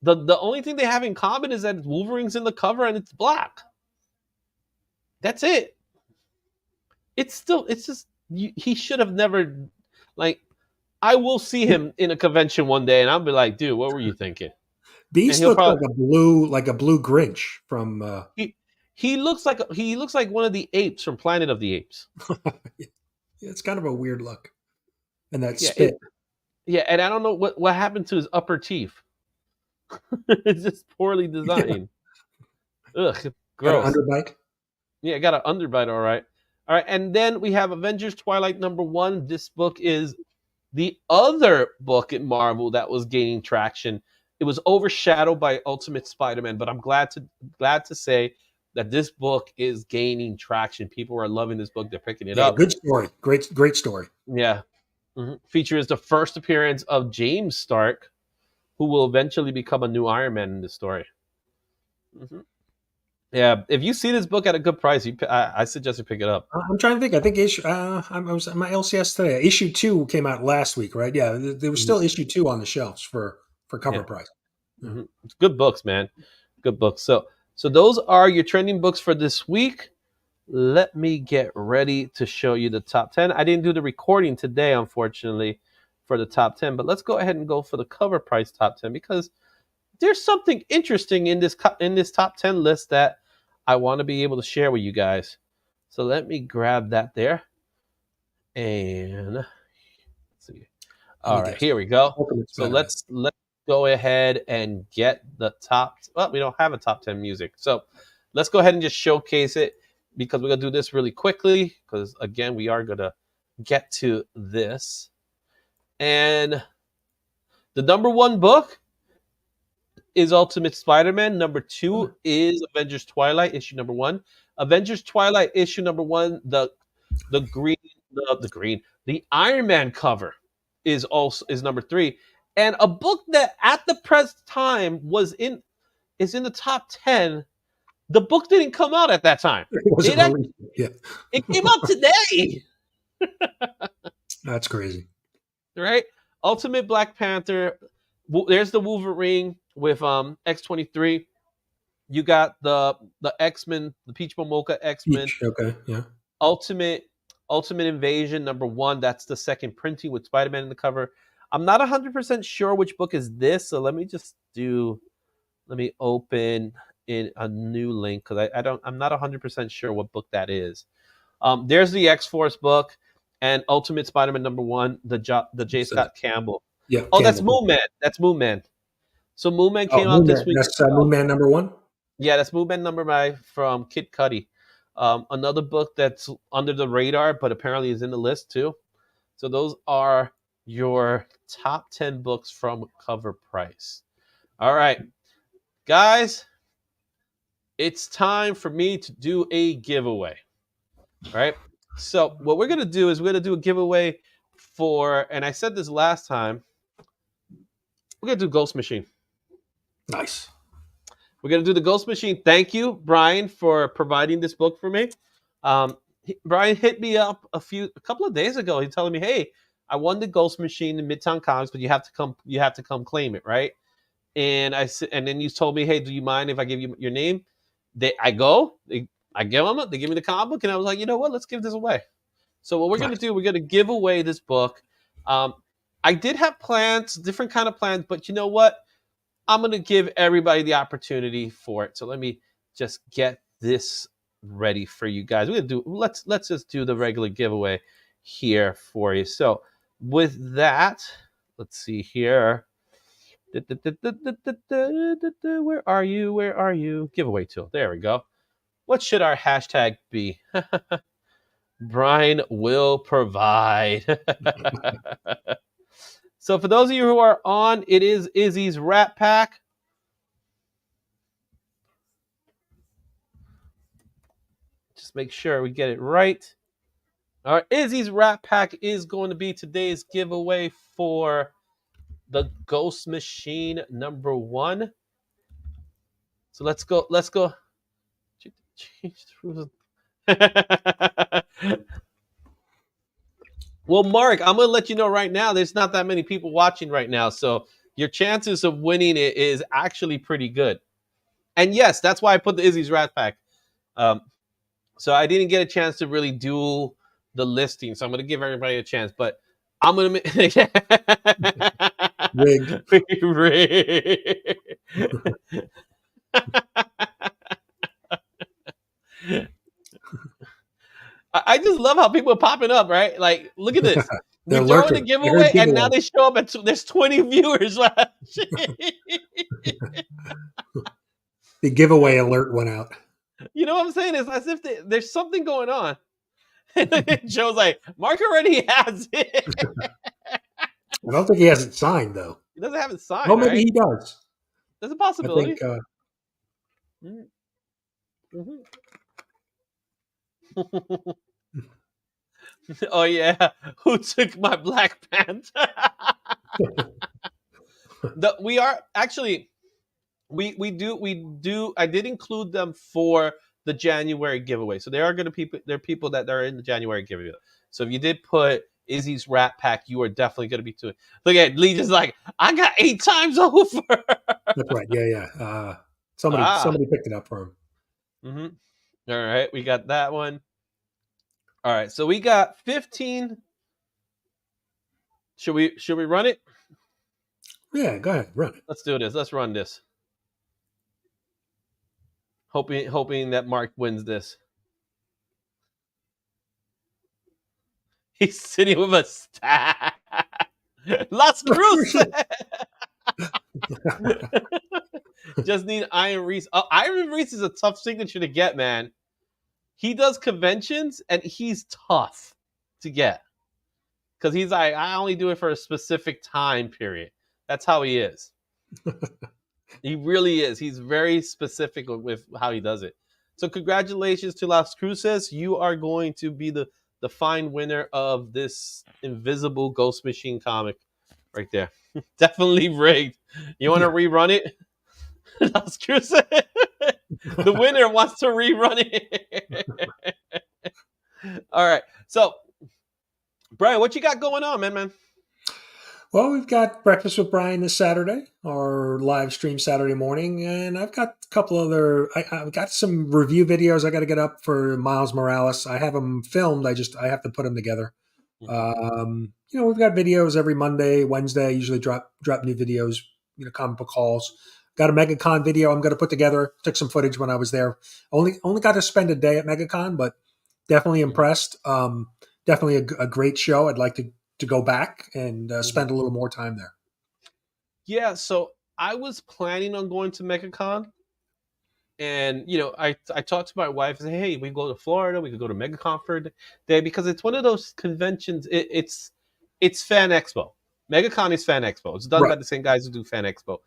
The only thing they have in common is that Wolverine's in the cover and it's black. That's it. It's just he should have never, like, I will see him in a convention one day and I'll be like, dude, what were you thinking? Beast looks like a blue Grinch from he looks like one of the apes from Planet of the Apes. It's kind of a weird look. And that spit. And I don't know what happened to his upper teeth. It's just poorly designed. Ugh, gross. Got an underbite? Yeah, I got an underbite, all right. All right, and then we have Avengers Twilight #1. This book is the other book in Marvel that was gaining traction. It was overshadowed by Ultimate Spider-Man, but I'm glad to say that this book is gaining traction. People are loving this book. They're picking it up. Good story. Great story. Yeah. Mm-hmm. Features the first appearance of James Stark, who will eventually become a new Iron Man in the story. Mm-hmm. Yeah, if you see this book at a good price, I suggest you pick it up. I'm trying to think. I think I was at my LCS today. Issue 2 came out last week, right? Yeah, there was still issue 2 on the shelves for cover price. Mm-hmm. It's good books, man. Good books. So those are your trending books for this week. Let me get ready to show you the top 10. I didn't do the recording today, unfortunately, for the top 10, but let's go ahead and go for the cover price top 10 because there's something interesting in this top 10 list that I want to be able to share with you guys. So let me grab that there. And let's see. All right, here we go. So let's go ahead and get the top. Well, we don't have a top 10 music. So let's go ahead and just showcase it because we're going to do this really quickly because, again, we are going to get to this. And the #1 book is Ultimate Spider-Man. #2 is Avengers Twilight, issue #1. Avengers Twilight, issue #1, the Iron Man cover is #3. And a book that at the present time is in the top 10. The book didn't come out at that time. It came out today. That's crazy. Right? Ultimate Black Panther. There's the Wolverine with X-23. You got the X-Men, the Peach Momoko X-Men. Okay, yeah. Ultimate Invasion #1. That's the second printing with Spider-Man in the cover. I'm not 100% sure which book is this, so let me open in a new link because I'm not 100% sure what book that is. There's the X-Force book and Ultimate Spider-Man #1, the J. Scott Campbell. Yeah. Oh, that's Moon Man. That's Moon Man. So Moon Man came out this week. That's Moon Man #1? Yeah, that's Moon Man #1 from Kid Cudi. Another book that's under the radar, but apparently is in the list too. So those are your top 10 books from cover price. All right, guys, it's time for me to do a giveaway. All right. So what we're going to do is we're going to do a giveaway for, and I said this last time, we're going to do Ghost Machine. Nice. We're going to do the Ghost Machine. Thank you, Brian, for providing this book for me. Brian hit me up a couple of days ago. He's telling me, hey, I won the Ghost Machine in Midtown Comics, but you have to come claim it, right? And then you told me, hey, do you mind if I give you your name? I give them it. They give me the comic book, and I was like, you know what? Let's give this away. So what we're going to do, we're going to give away this book. I did have plans, different kind of plans, but you know what? I'm going to give everybody the opportunity for it. So let me just get this ready for you guys. Let's just do the regular giveaway here for you. So with that, let's see here. Where are you? Where are you? Giveaway tool. There we go. What should our hashtag be? Brian will provide. So for those of you who are on, it is Izzy's Rat Pack. Just make sure we get it right. All right, Izzy's Rat Pack is going to be today's giveaway for the Ghost Machine #1. So let's go. Let's go. Well, Mark, I'm going to let you know right now, there's not that many people watching right now. So your chances of winning it is actually pretty good. And yes, that's why I put the Izzy's Rat Pack. So I didn't get a chance to really do the listing. So I'm going to give everybody a chance. But I'm going to... I just love how people are popping up, right? Like, look at this. We throw in the giveaway, and now they show up at there's 20 viewers. The giveaway alert went out. You know what I'm saying? It's as if there's something going on. Joe's like, Mark already has it. I don't think he has it signed, though. He doesn't have it signed. Oh, maybe he does. There's a possibility. I think, oh yeah, who took my Black Panther? We are actually we do. I did include them for the January giveaway, so there are going to there are people that are in the January giveaway. So if you did put Izzy's Rat Pack, you are definitely going to be doing. Look at Lee, just like I got 8 times over. That's right. Yeah. Somebody picked it up for him. All right, we got that one. All right, so we got 15. Should we run it? Yeah, go ahead, run it. Let's do this. Let's run this. Hoping that Mark wins this. He's sitting with a stack. Las Cruces. Just need Iron Reese. Oh, Iron Reese is a tough signature to get, man. He does conventions, and he's tough to get. Because he's like, I only do it for a specific time period. That's how he is. He really is. He's very specific with how he does it. So congratulations to Las Cruces. You are going to be the fine winner of this Invisible Ghost Machine comic right there. Definitely rigged. You want to rerun it? Las Cruces. The winner wants to rerun it. All right. So, Brian, what you got going on, man? Well, we've got Breakfast with Brian this Saturday, our live stream Saturday morning, and I've got a couple other. I've got some review videos I got to get up for Miles Morales. I have them filmed. I have to put them together. We've got videos every Monday, Wednesday. I usually drop new videos. Comic book hauls. Got a MegaCon video I'm going to put together. Took some footage when I was there. Only got to spend a day at MegaCon, but definitely impressed. Definitely a great show. I'd like to go back and spend a little more time there. Yeah, so I was planning on going to MegaCon, and I talked to my wife and said, hey, we go to Florida, we could go to MegaCon for a day, because it's one of those conventions. It's Fan Expo. MegaCon is Fan Expo. It's done by the same guys who do Fan Expo.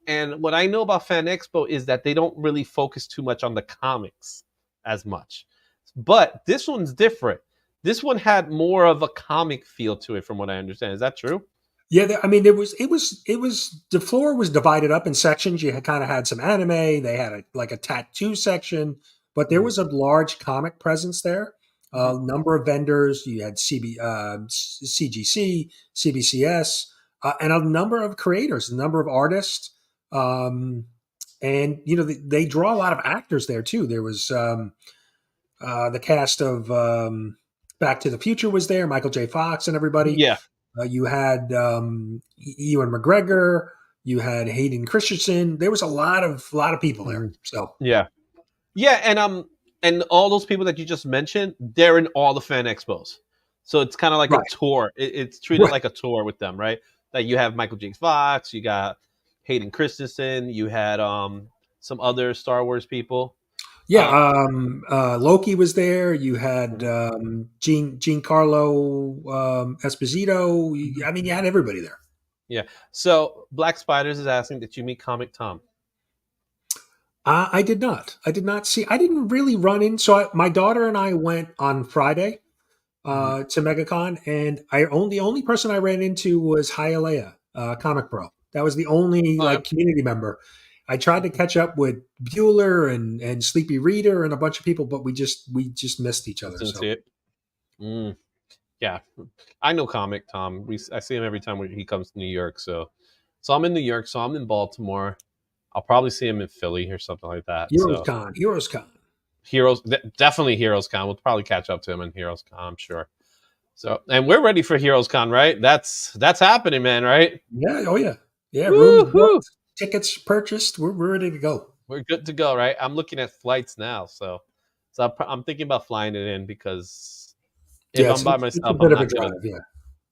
And what I know about Fan Expo is that they don't really focus too much on the comics as much. But this one's different. This one had more of a comic feel to it, from what I understand. Is that true? Yeah, I mean, it was the floor was divided up in sections. You kind of had some anime. They had a tattoo section, but there was a large comic presence there. A number of vendors. You had CGC, CBCS, and a number of creators, a number of artists. And they draw a lot of actors there too. There was the cast of Back to the Future was there, Michael J. Fox and everybody. Yeah. You had Ewan McGregor. You had Hayden Christensen. There was a lot of people there. So yeah, and all those people that you just mentioned, they're in all the fan expos. So it's kind of like a Right. tour. It's treated Right. like a tour with them, right? Like you have Michael J. Fox, you got Hayden Christensen, you had some other Star Wars people. Yeah, Loki was there. You had Mhm. Giancarlo Esposito. I mean, you had everybody there. Yeah. So Black Spiders is asking that you meet Comic Tom. I did not. I did not see. I didn't really run in. So my daughter and I went on Friday to MegaCon, and the only person I ran into was Hialeah, Comic Pro. That was the only Oh, yeah. like community member. I tried to catch up with Bueller and Sleepy Reader and a bunch of people, but we just missed each other. Didn't So see it. Yeah, I know Comic Tom. I see him every time he comes to New York. So I'm in New York. So I'm in Baltimore. I'll probably see him in Philly or something like that. So Heroes Con. Definitely Heroes Con. We'll probably catch up to him in Heroes Con, I'm sure. So, and we're ready for Heroes Con, right? That's happening, man, right? Yeah. Oh yeah. Yeah. Rooms Woo-hoo! booked, tickets purchased. We're ready to go. We're good to go, right? I'm looking at flights now, so I'm thinking about flying it in because if I'm by It's a myself, I'm bit of a not drive. gonna. Yeah.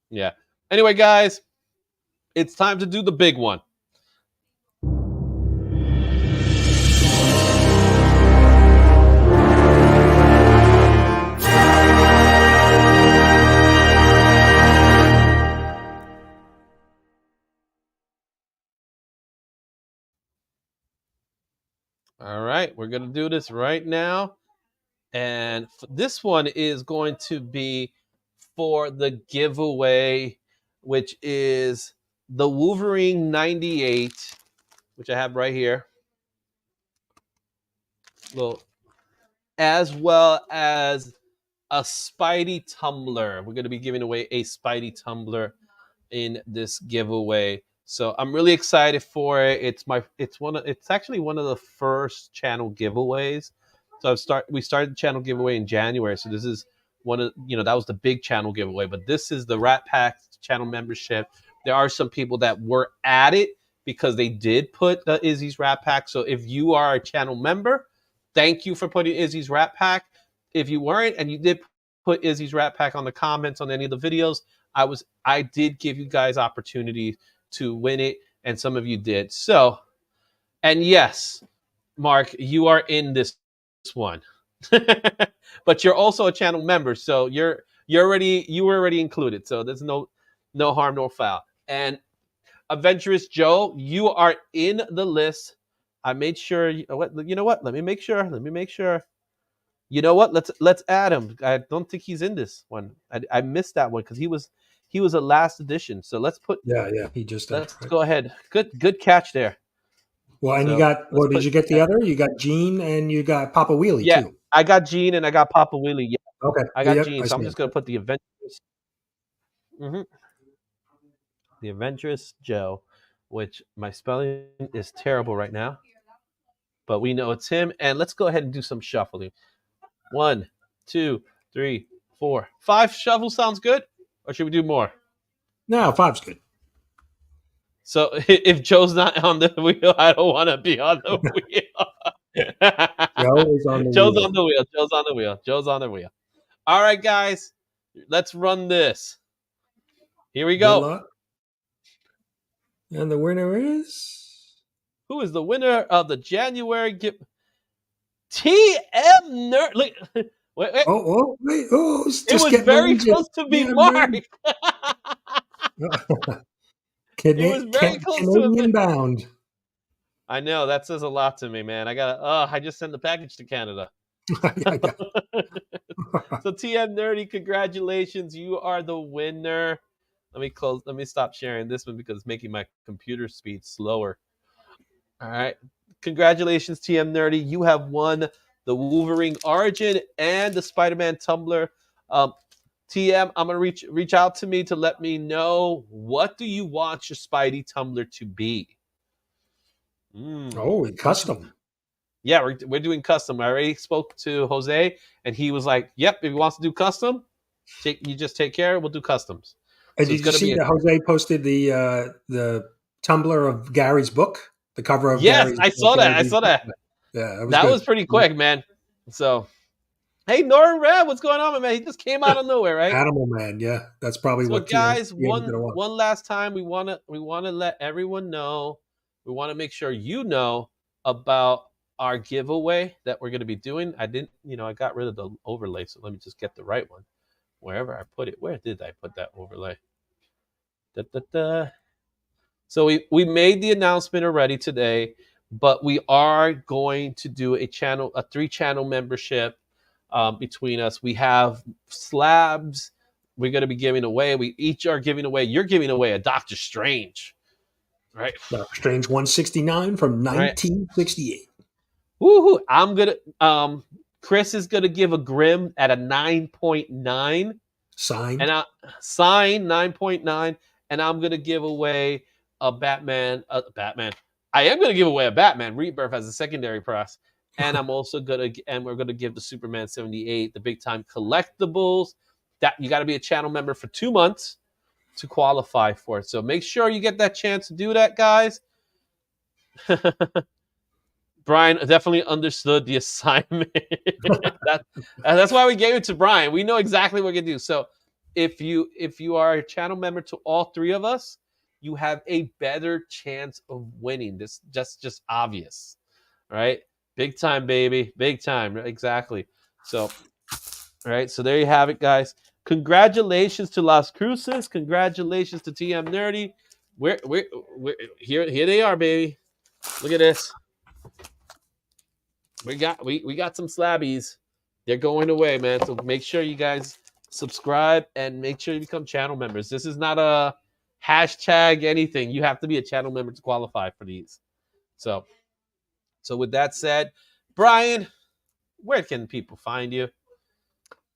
Yeah. Anyway, guys, it's time to do the big one. All right, we're gonna do this right now, and this one is going to be for the giveaway, which is the Wolverine 98, which I have right here. Well, as well as a Spidey tumbler. We're going to be giving away a Spidey tumbler in this giveaway. So I'm really excited for it. It's actually one of the first channel giveaways. So we started the channel giveaway in January. So this is that was the big channel giveaway, but this is the Rat Pack channel membership. There are some people that were at it because they did put the Izzy's Rat Pack. So if you are a channel member, thank you for putting Izzy's Rat Pack. If you weren't and you did put Izzy's Rat Pack on the comments on any of the videos, I did give you guys opportunity to win it, and some of you did. So, and yes, Mark, you are in this one, but you're also a channel member, so you were already included. So there's no harm, no foul. And Adventurous Joe, you are in the list. I made sure. You know what? Let me make sure. You know what? Let's add him. I don't think he's in this one. I missed that one because he was a last edition. So let's put. Yeah. He just. Let's Right. go ahead. Good catch there. Well, and So, you got. Well, let's did you get the other? You got Gene and you got Papa Wheelie Yeah, too. I got Gene and I got Papa Willie. Yeah, Okay. I got Yep, Gene. I So I'm see just it. gonna put the Adventurous. The Adventurous Joe, which my spelling is terrible right now, but we know it's him. And let's go ahead and do some shuffling. 1, 2, 3, 4, 5 shuffles sounds good, or should we do more? No, 5's good. So if Joe's not on the wheel, I don't want to be on the wheel. Joe is on the Joe's wheel. on the wheel. Joe's on the wheel. All right, guys, let's run this. Here we Good go. luck. And the winner is. Who is the winner of the January gift? TM Nerd. Look, wait. Wait. Oh, it's It just was getting very legit. close to being Yeah, Mark. man. It was very close to Canadian it. bound. I know that says a lot to me, man. I just sent the package to Canada. Yeah. So TM Nerdy, congratulations. You are the winner. Let me stop sharing this one because it's making my computer speed slower. All right. Congratulations, TM Nerdy. You have won the Wolverine Origin and the Spider-Man Tumbler. TM, I'm gonna reach out to me to let me know, what do you want your Spidey Tumbler to be? Custom. Yeah, we're doing custom. I already spoke to Jose, and he was like, "Yep, if he wants to do custom, you just take care. We'll do customs." And So did you see that Jose posted the Tumblr of Gary's book, the cover of Yes, Gary's I saw that. I saw that. Yeah, That good. was pretty quick, man. So, hey, Norton Red, what's going on, man? He just came out of nowhere, right? Animal Man, yeah, that's probably So, what guys, TM's gonna want. one last time, we wanna let everyone know. We want to make sure you know about our giveaway that we're going to be doing. I didn't, I got rid of the overlay, so let me just get the right one. Wherever I put it, where did I put that overlay? Da, da, da. So we made the announcement already today, but we are going to do a 3-channel membership between us. We have slabs we're going to be giving away. We each are giving away. You're giving away a Doctor Strange, right? Doctor Strange 169 from Right. 1968. Woohoo! I'm gonna. Chris is gonna give a Grim at a 9.9. Signed. And sign 9.9, and I'm gonna give away a Batman. I am gonna give away a Batman Rebirth as a secondary prize, and we're gonna give the Superman 78, the big time collectibles. That you got to be a channel member for 2 months to qualify for it. So make sure you get that chance to do that, guys. Brian definitely understood the assignment. That's why we gave it to Brian. We know exactly what we're gonna do. So if you are a channel member to all 3 of us, you have a better chance of winning. This just obvious, right? Big time, baby, big time. Exactly. So, all right. So there you have it, guys. Congratulations to Las Cruces. Congratulations to TM Nerdy. We're here. Here they are, baby. Look at this. We got some slabbies. They're going away, man. So make sure you guys subscribe and make sure you become channel members. This is not a hashtag anything. You have to be a channel member to qualify for these. So with that said, Brian, where can people find you?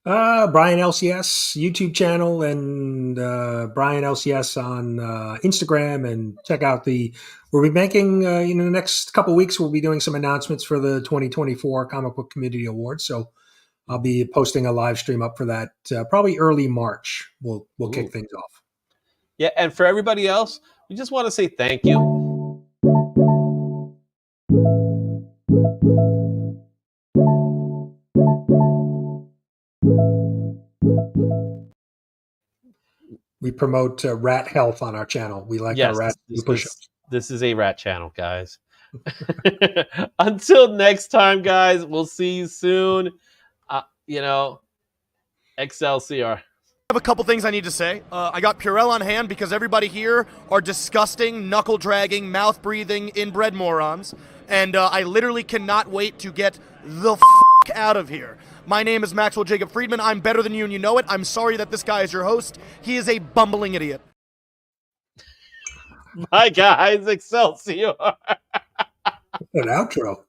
Brian LCS YouTube channel and Brian LCS on Instagram, and check out we'll be making in the next couple of weeks, we'll be doing some announcements for the 2024 Comic Book Community Awards. So I'll be posting a live stream up for that probably early March. We'll kick things off. Yeah, and for everybody else, we just want to say thank you. We promote rat health on our channel. We like our rat push-ups. This is a rat channel, guys. Until next time, guys, we'll see you soon. XLCR. I have a couple things I need to say. I got Purell on hand because everybody here are disgusting, knuckle-dragging, mouth-breathing, inbred morons, and I literally cannot wait to get the f*** out of here. My name is Maxwell Jacob Friedman. I'm better than you and you know it. I'm sorry that this guy is your host. He is a bumbling idiot. Bye, guys. Excelsior. An outro.